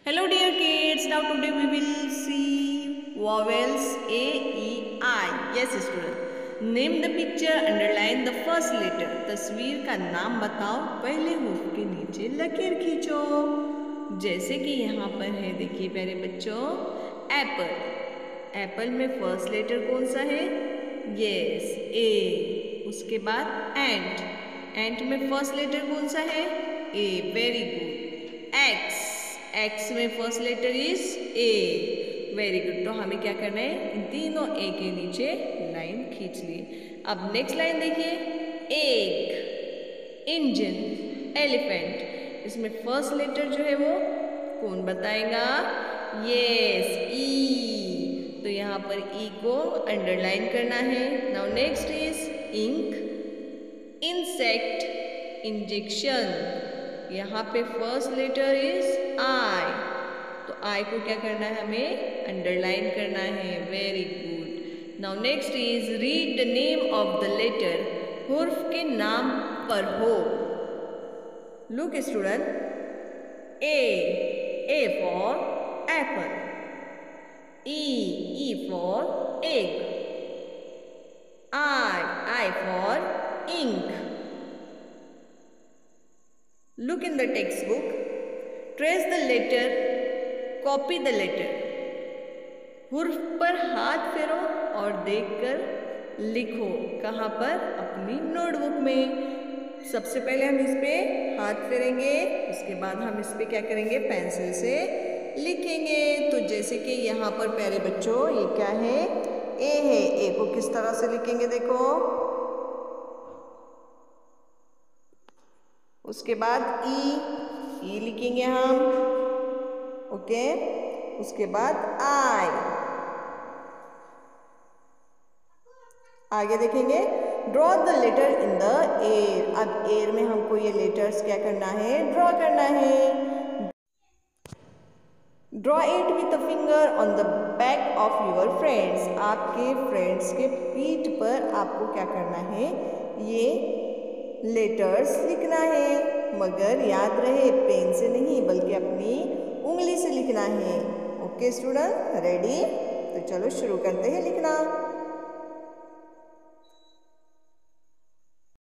Hello dear kids, now today we will see vowels A, E, I. Yes student. Name the picture, underline the first letter. तस्वीर का नाम बताओ, पहले हुर्फ के नीचे लकीर खींचो। जैसे कि यहाँ पर है, देखिए प्यारे बच्चों, एप्पल। एप्पल में फर्स्ट लेटर कौन सा है? यस, ए। उसके बाद एंट। एंट में फर्स्ट लेटर कौन सा है? A. Very good. X. X में first letter is A. Very good. तो हमें क्या करना है? इन तीनों ए के नीचे लाइन खींच ली। अब नेक्स्ट लाइन देखिए, एग, इंजन, एलिफेंट। इसमें फर्स्ट लेटर जो है वो कौन बताएगा? Yes, E. तो यहाँ पर ई को अंडरलाइन करना है। Now next is ink, insect, injection. यहाँ पे फर्स्ट लेटर इज आई, तो आई को क्या करना है? हमें अंडरलाइन करना है। Very good. Now next is read the name of the letter. हुर्फ के नाम पर हो। Look student, A for apple, E for egg, I for ink. Look in the textbook. Trace the letter. Copy the letter. हुर्फ पर हाथ फेरो और देखकर लिखो। कहाँ पर? अपनी नोटबुक में। सबसे पहले हम इस पे हाथ फेरेंगे, उसके बाद हम इस पे क्या करेंगे? पेंसिल से लिखेंगे। तो जैसे कि यहाँ पर प्यारे बच्चों, ये क्या है? ए है। ए को किस तरह से लिखेंगे? देखो, उसके बाद ई लिखेंगे हम, ओके। उसके बाद आई। आगे देखेंगे, draw the letter in the air. अब एयर में हमको ये लेटर्स क्या करना है? ड्रॉ करना है। Draw it with a finger on the back of your friends. आपके फ्रेंड्स के पीठ पर आपको क्या करना है? ये लेटर्स लिखना है, मगर याद रहे पेन से नहीं बल्कि अपनी उंगली से लिखना है। Okay student, ready? तो चलो शुरू करते हैं लिखना।